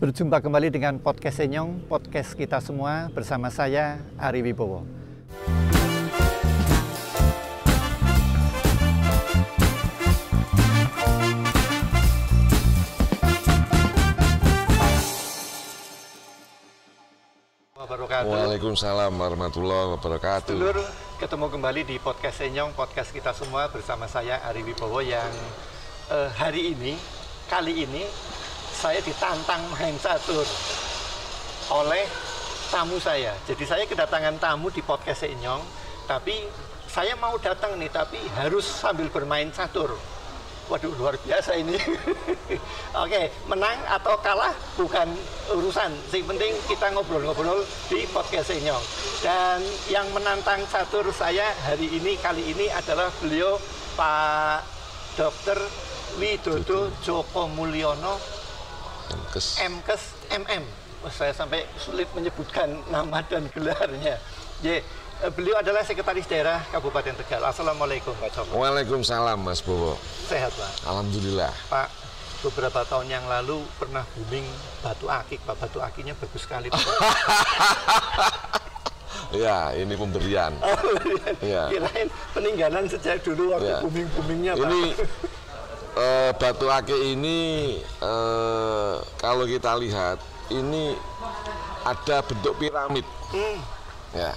Berjumpa kembali dengan podcast Senyong, podcast kita semua bersama saya Ari Wibowo. Waalaikumsalam warahmatullahi wabarakatuh. Sedulur, ketemu kembali di podcast Senyong, podcast kita semua bersama saya Ari Wibowo yang kali ini saya ditantang main catur oleh tamu saya. Jadi saya kedatangan tamu di podcast Senyong, tapi saya mau datang nih, tapi harus sambil bermain catur. Waduh, luar biasa ini. Oke, menang atau kalah bukan urusan. Yang penting kita ngobrol-ngobrol di podcast Senyong. Dan yang menantang catur saya kali ini adalah beliau Pak Dr. Widodo Djoko Mulyono, MKes MM. Saya sampai sulit menyebutkan nama dan gelarnya. Beliau adalah Sekretaris Daerah Kabupaten Tegal. Assalamualaikum Pak Djoko. Waalaikumsalam Mas Bowo. Sehat Pak? Alhamdulillah. Pak, beberapa tahun yang lalu pernah booming batu akik Pak. Batu akiknya bagus sekali Pak. Ya, ini pemberian. Ya. Kirain peninggalan sejak dulu waktu booming-boomingnya Pak. Ini batu akik ini kalau kita lihat ini ada bentuk piramid. Ya.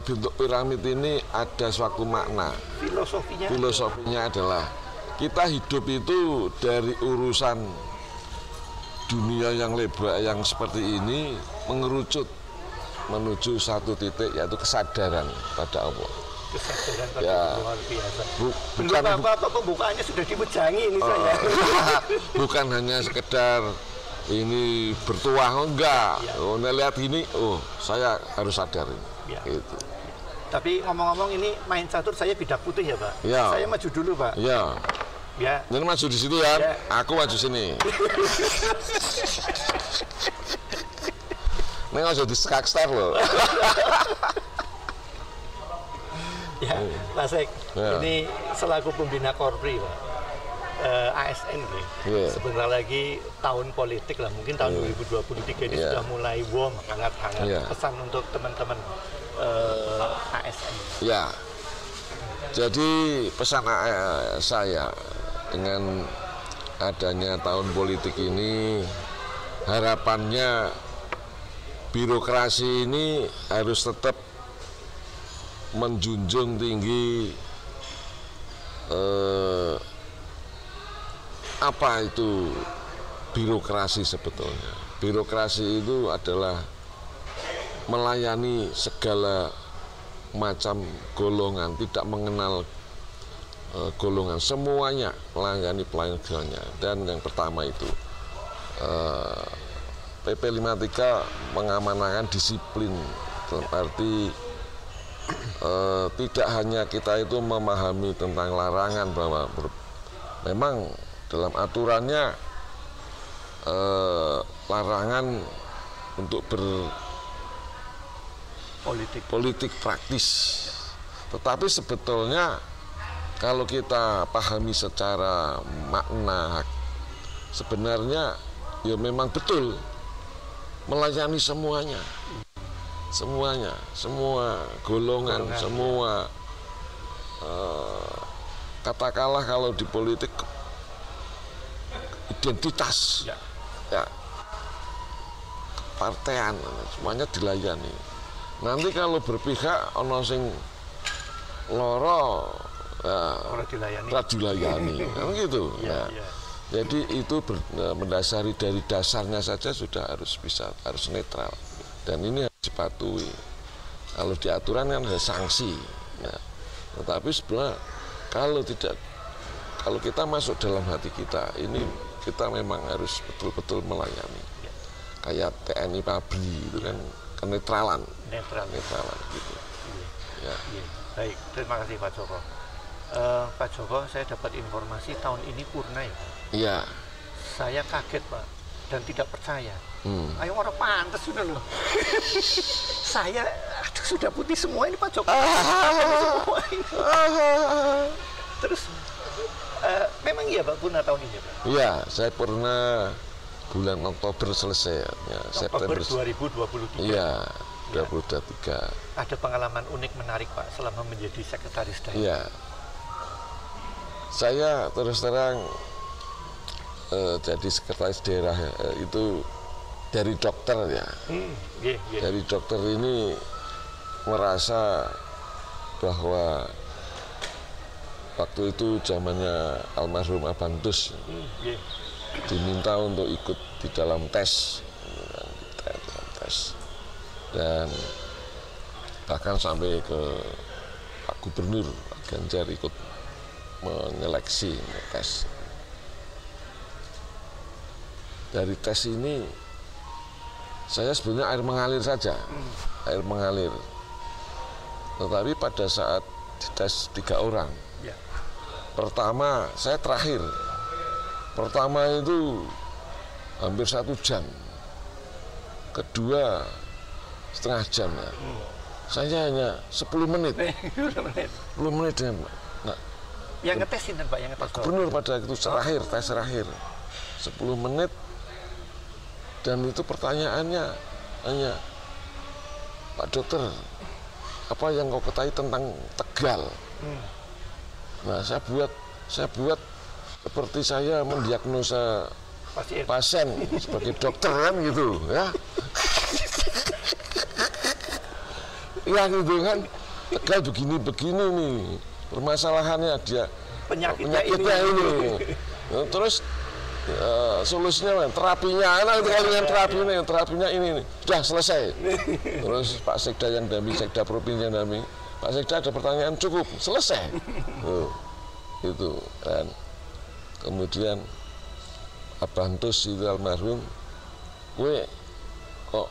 Bentuk piramid ini ada suatu makna. Filosofinya adalah kita hidup itu dari urusan dunia yang lebar yang seperti ini mengerucut menuju satu titik, yaitu kesadaran pada Allah. Kesadaran pada luar biasa. Bukan apa pembukaannya sudah diwejangi ini saya. Bukan hanya sekedar ini bertuah, enggak. Ya. Lihat ini, saya harus sadar ini. Ya. Gitu. Tapi ngomong-ngomong ini main catur saya bidak putih ya Pak. Ya. Saya maju dulu Pak. Ya. Ya. Ini maju di situ ya. Aku maju sini. Ini nggak jadi skakster loh. Ya, Pak Sek, ini selaku pembina Korpri Pak, ASN sebentar lagi tahun politik lah, mungkin tahun 2023 ini sudah mulai warm, hangat-hangat. Pesan untuk teman-teman ASN. Ya, jadi pesan saya dengan adanya tahun politik ini, harapannya birokrasi ini harus tetap menjunjung tinggi apa itu birokrasi sebetulnya. Birokrasi itu adalah melayani segala macam golongan, tidak mengenal golongan, semuanya melayani pelayanannya. Dan yang pertama itu PP 53 mengamanahkan disiplin, berarti tidak hanya kita itu memahami tentang larangan bahwa memang dalam aturannya larangan untuk berpolitik praktis, tetapi sebetulnya kalau kita pahami secara makna, sebenarnya ya memang betul melayani semuanya, semua golongan. Semua katakanlah kalau di politik identitas, kepartean, semuanya dilayani. Nanti kalau berpihak ono sing loro, dilayani, kan gitu. Jadi itu mendasari dari dasarnya saja sudah harus netral. Dan ini harus dipatuhi. Kalau di aturan kan ada sanksi. Tetapi sebenarnya kalau kita masuk dalam hati kita, ini kita memang harus betul-betul melayani. Kayak TNI Polri itu kan kenetralan. Netralan gitu. Baik, terima kasih Pak Djoko. Pak Djoko, saya dapat informasi tahun ini purna ya? Iya. Saya kaget Pak dan tidak percaya. Ayo orang pantas sudah loh. Saya sudah putih semua ini Pak Djoko. Terus memang iya Pak purna tahun ini Pak? Iya, saya purna bulan Oktober selesai ya, Oktober 2023. Iya, 2023. Ada pengalaman unik menarik Pak selama menjadi sekretaris daerah? Iya. Saya terus terang jadi sekretaris daerah itu dari dokter ya. Dari dokter ini merasa bahwa waktu itu zamannya almarhum Abantus diminta untuk ikut di dalam tes dan bahkan sampai ke Pak Gubernur Pak Ganjar ikut menyeleksi tes. Dari tes ini saya sebenarnya air mengalir saja, air mengalir. Tetapi pada saat dites 3 orang, pertama saya terakhir. Pertama itu hampir 1 jam, kedua setengah jam ya. Saya hanya 10 menit. 10 menit dengan yang ngetesin Pak, yang ngetes. Gubernur pada itu terakhir, tes terakhir 10 menit. Dan itu pertanyaannya hanya, Pak Dokter, apa yang kau ketahui tentang Tegal? Nah, saya buat seperti saya mendiagnosa pasien sebagai dokter kan gitu ya. Ya gitu kan, Tegal begini nih permasalahannya, dia penyakitnya ini. Nah, terus solusinya terapinya, terapinya ini sudah selesai. Terus Pak Sekda yang dami, Sekda Provinsi yang dami, Pak Sekda ada pertanyaan, cukup selesai. Itu dan kemudian Abantus itu almarhum, kok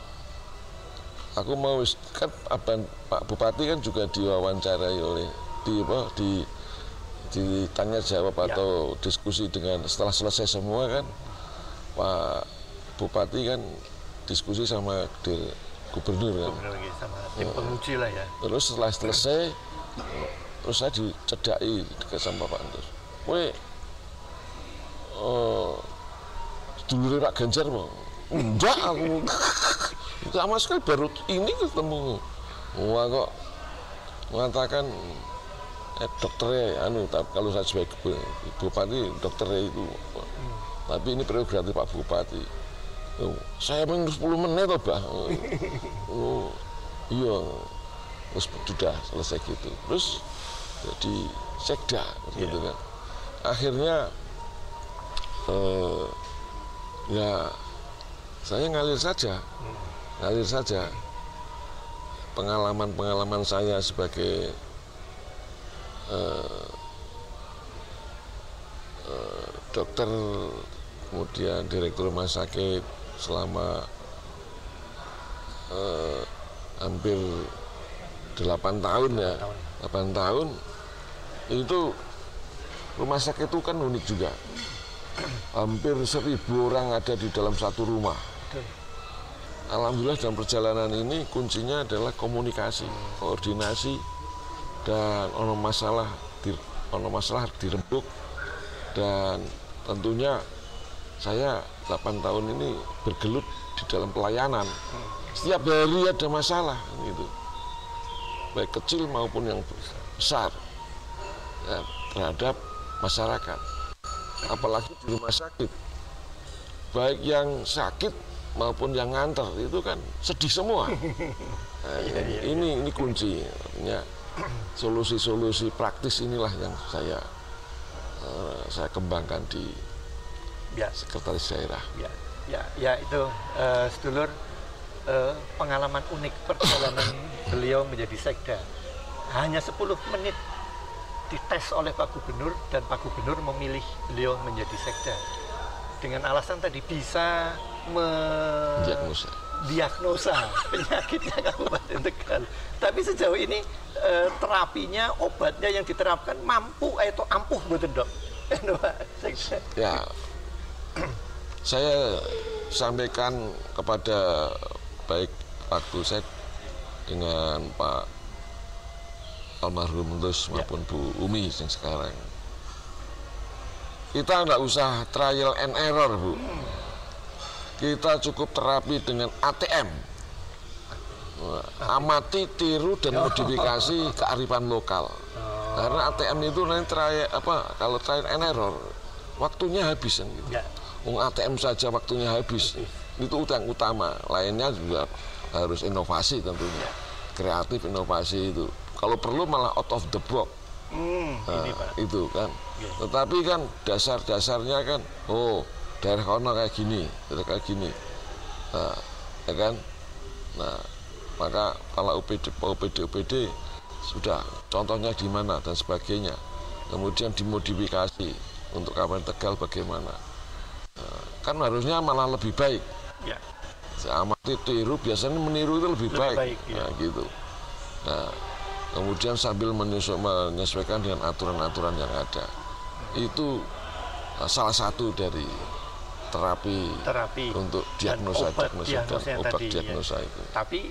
aku mau kan Pak Bupati kan juga diwawancarai oleh ditanya jawab atau diskusi dengan setelah selesai semua kan Pak Bupati kan diskusi sama Gubernur kan, sama tim penguji lah ya. Terus setelah selesai terus saya dicedai dekat sama Pak Antus, dulure Pak Ganjar mau enggak, aku sama sekali baru ini ketemu. Wah kok mengatakan dokternya kalau saya sebagai Bupati dokternya itu, tapi ini prerogatif Pak Bupati. Saya memang 10 menit toh Bah. Iya, terus sudah selesai gitu. Terus jadi sekda gitu kan. Akhirnya ya saya ngalir saja pengalaman saya sebagai dokter, kemudian direktur rumah sakit selama hampir 8 tahun ya. 8 tahun itu rumah sakit itu kan unik juga. Hampir 1.000 orang ada di dalam satu rumah. Alhamdulillah dalam perjalanan ini kuncinya adalah komunikasi, koordinasi, dan ono masalah dirembuk. Dan tentunya saya 8 tahun ini bergelut di dalam pelayanan. Setiap hari ada masalah gitu, baik kecil maupun yang besar ya, terhadap masyarakat. Apalagi di rumah sakit, baik yang sakit maupun yang nganter itu kan sedih semua. Nah, ini kunci. Artinya solusi-solusi praktis inilah yang saya kembangkan di sekretaris daerah. Ya itu sedulur, pengalaman unik perjalanan beliau menjadi sekda. Hanya 10 menit dites oleh Pak Gubernur dan Pak Gubernur memilih beliau menjadi sekda dengan alasan tadi bisa diagnosa penyakitnya Kabupaten Tegal. Tapi sejauh ini terapinya, obatnya yang diterapkan mampu atau ampuh betul Dok? Ya, saya sampaikan kepada baik Pak Gusek dengan Pak almarhum terus maupun Bu Umi yang sekarang, kita nggak usah trial and error Bu. kita cukup terapi dengan ATM. Amati, tiru, dan modifikasi kearifan lokal. Karena ATM itu nanti kalau trial and error, waktunya habis kan gitu. ATM saja waktunya habis. Itu yang utama. Lainnya juga harus inovasi tentunya. Kreatif, inovasi itu. Kalau perlu malah out of the box. Itu kan. Tetapi kan dasar-dasarnya kan, daerah kono kayak gini, daerah kayak gini. Ya kan? Nah, maka kalau OPD sudah contohnya di mana dan sebagainya, kemudian dimodifikasi untuk Kabupaten Tegal bagaimana, kan harusnya malah lebih baik. Amati, tiru, biasanya meniru itu lebih baik. Nah, gitu. Nah, kemudian sambil menyesuaikan dengan aturan-aturan yang ada, itu salah satu dari terapi untuk diagnosa dan obat diagnosa itu. Tapi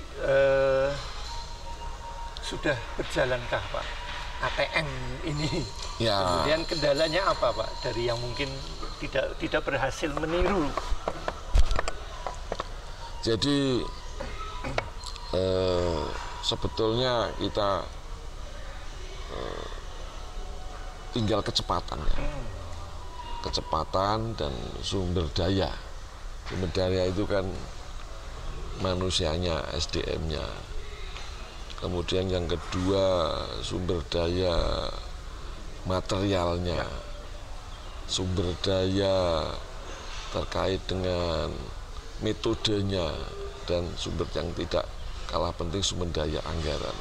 sudah berjalankah Pak ATM ini? Kemudian kendalanya apa Pak dari yang mungkin tidak berhasil meniru? Jadi sebetulnya kita tinggal kecepatannya. Kecepatan dan sumber daya. Sumber daya itu kan manusianya, SDM-nya. Kemudian yang kedua sumber daya materialnya. Sumber daya terkait dengan metodenya, dan sumber yang tidak kalah penting sumber daya anggaran.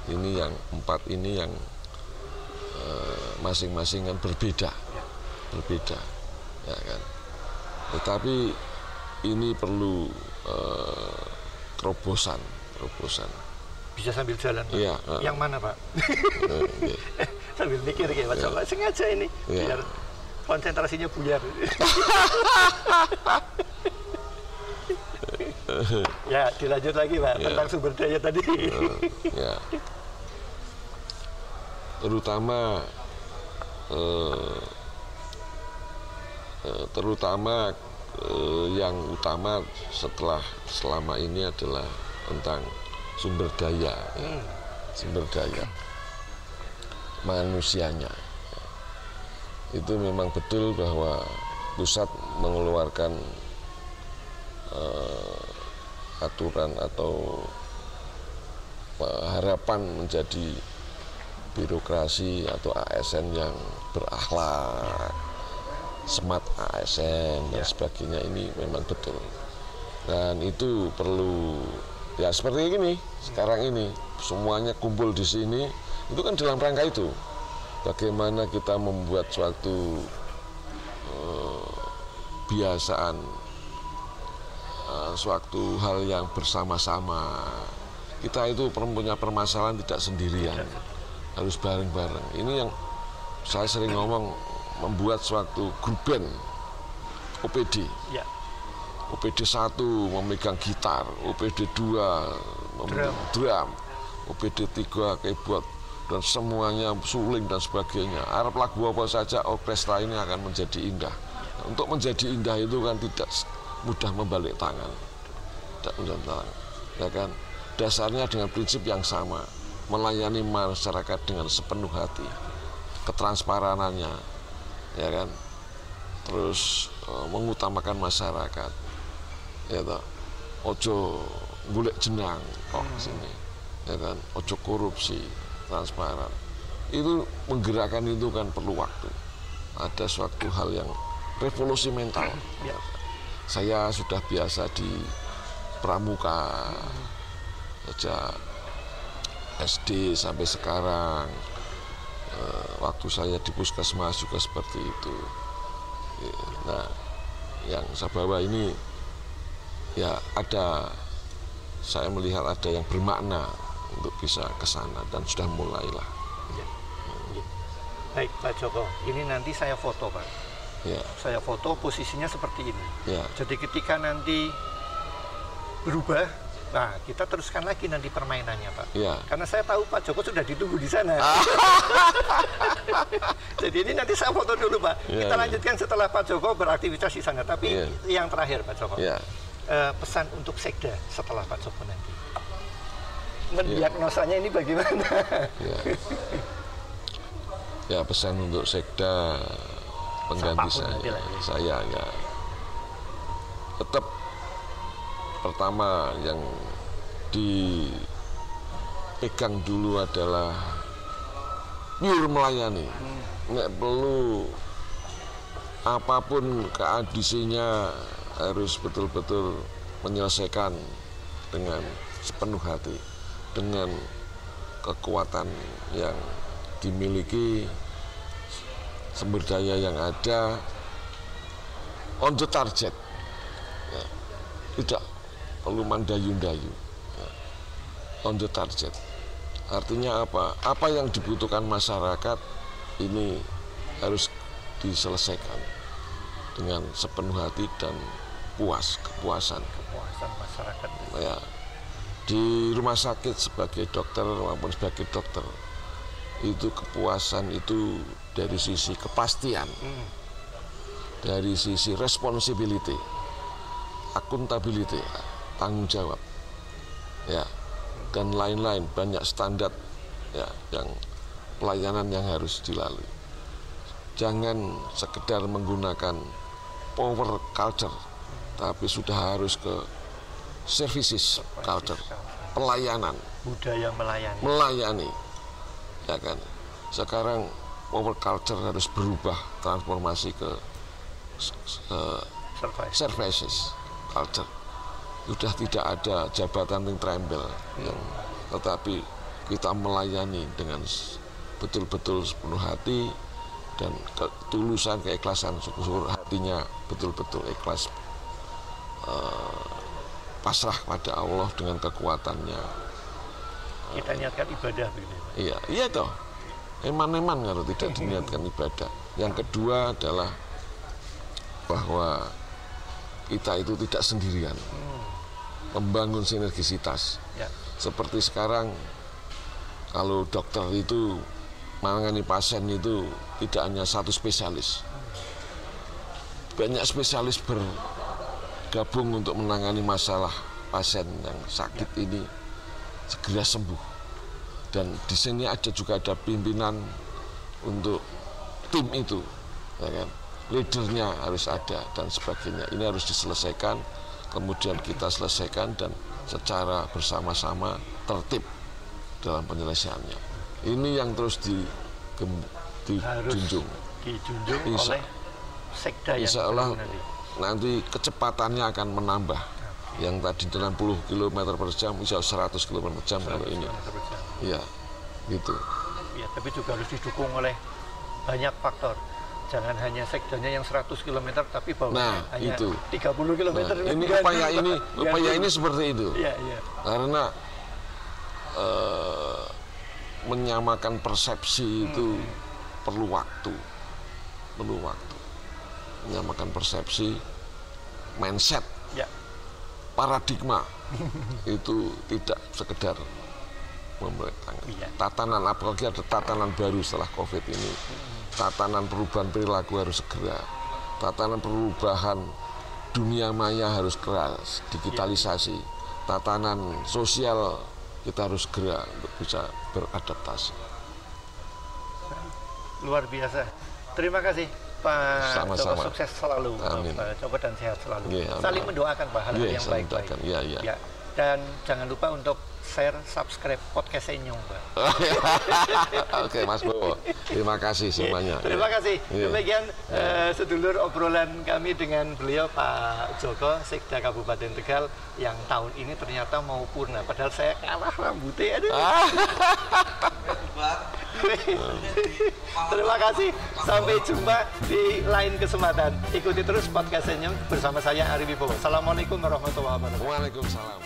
Ini yang 4 ini yang masing-masing kan berbeda, ya kan. Tetapi ini perlu terobosan. Bisa sambil jalan Pak? Iya. Yang mana Pak? Sambil mikir kayak Pak, coba sengaja ini biar konsentrasinya buyar. Ya, dilanjut lagi Pak tentang sumber daya tadi. Terutama yang utama selama ini adalah tentang sumber daya manusianya. Itu memang betul bahwa pusat mengeluarkan aturan atau harapan menjadi birokrasi atau ASN yang berakhlak, smart ASN dan sebagainya, ini memang betul. Dan itu perlu ya seperti ini sekarang ini semuanya kumpul di sini, itu kan dalam rangka itu. Bagaimana kita membuat suatu kebiasaan, suatu hal yang bersama-sama. Kita itu punya permasalahan tidak sendirian, harus bareng-bareng. Ini yang saya sering ngomong, membuat suatu grup band OPD. OPD 1 memegang gitar, OPD 2 memegang drum, OPD 3 keyboard, dan semuanya suling dan sebagainya. Arab lagu apa saja orkestra ini akan menjadi indah. Untuk menjadi indah itu kan tidak mudah membalik tangan, tidak mudah tangan, ya kan. Dasarnya dengan prinsip yang sama, melayani masyarakat dengan sepenuh hati, ketransparanannya, ya kan. Terus mengutamakan masyarakat, ya toh. Ojo golek jenang kok sini, ya kan. Ojo korupsi, transparan. Itu menggerakkan itu kan perlu waktu. Ada suatu hal yang revolusi mental. Saya sudah biasa di pramuka sejak SD sampai sekarang. Waktu saya di puskesmas juga seperti itu. Nah, yang saya bawa ini ya ada, saya melihat ada yang bermakna untuk bisa ke sana dan sudah mulailah. Baik Pak Joko, ini nanti saya foto Pak. Saya foto posisinya seperti ini. Jadi ketika nanti berubah Nah, kita teruskan lagi nanti permainannya, Pak. Ya. Karena saya tahu Pak Joko sudah ditunggu di sana. Jadi ini nanti saya foto dulu, Pak. Ya, kita lanjutkan setelah Pak Joko beraktivitas di sana. Tapi ya. yang terakhir, Pak Joko, pesan untuk Sekda setelah Pak Joko nanti. Mendiagnosanya ini bagaimana? Ya, pesan untuk Sekda pengganti saya ya. Tetap pertama yang dipegang dulu adalah pure melayani. Nggak perlu apapun keaudisinya, harus betul-betul menyelesaikan dengan sepenuh hati, dengan kekuatan yang dimiliki, sumber daya yang ada, on the target ya. Tidak perlu mandayu-dayu ya. On the target artinya apa yang dibutuhkan masyarakat ini harus diselesaikan dengan sepenuh hati dan kepuasan masyarakat ya. Di rumah sakit sebagai dokter maupun sebagai dokter itu kepuasan itu dari sisi kepastian, dari sisi responsibility, accountability, tanggung jawab, ya, dan lain-lain, banyak standar ya yang pelayanan yang harus dilalui. Jangan sekedar menggunakan power culture, tapi sudah harus ke services culture, pelayanan, budaya melayani. Ya kan, sekarang power culture harus berubah, transformasi ke services culture. Sudah tidak ada jabatan yang trembel, tetapi kita melayani dengan betul-betul sepenuh hati dan ketulusan, keikhlasan, syukur hatinya betul-betul ikhlas, pasrah pada Allah dengan kekuatannya. Kita niatkan ibadah begitu. Iya toh. Eman-eman kalau tidak diniatkan ibadah. Yang kedua adalah bahwa kita itu tidak sendirian. Membangun sinergisitas. Ya. Seperti sekarang kalau dokter itu menangani pasien itu tidak hanya satu spesialis. Banyak spesialis bergabung untuk menangani masalah pasien yang sakit ini segera sembuh. Dan di sini juga ada pimpinan untuk tim itu, ya kan? Leadernya harus ada dan sebagainya. Ini harus diselesaikan, kemudian kita selesaikan dan secara bersama-sama tertib dalam penyelesaiannya. Ini yang terus dijunjung oleh Sekda yang insya Allah nanti kecepatannya akan menambah. Yang tadi 60 km per jam bisa 100 km per jam kalau ini. Iya, gitu. Ya, tapi juga harus didukung oleh banyak faktor. Jangan hanya sekdanya yang 100 km tapi bawahnya hanya itu 30 km. Nah, upaya ini seperti itu. Ya. Karena menyamakan persepsi itu perlu waktu. Menyamakan persepsi, mindset. Ya. Paradigma itu tidak sekedar memberikan tatanan, apalagi ada tatanan baru setelah COVID ini. Tatanan perubahan perilaku harus segera. Tatanan perubahan dunia maya harus keras, digitalisasi. Tatanan sosial kita harus segera untuk bisa beradaptasi. Luar biasa. Terima kasih Pak. Sama-sama. Joko, sukses selalu. Amin. Pak Joko dan sehat selalu. Yeah, saling mendoakan Pak hal yang baik-baik. Ya. Dan jangan lupa untuk share, subscribe podcast Enyong, Pak. Oke, Mas Bowo. Terima kasih semuanya. Terima kasih. Demikian sedulur obrolan kami dengan beliau Pak Joko, Sekda Kabupaten Tegal yang tahun ini ternyata mau purna. Padahal saya kalah rambutnya. Aduh. Terima kasih. Sampai jumpa di lain kesempatan. Ikuti terus podcast Enyong bersama saya Ari Wibowo. Assalamualaikum warahmatullahi wabarakatuh. Waalaikumsalam.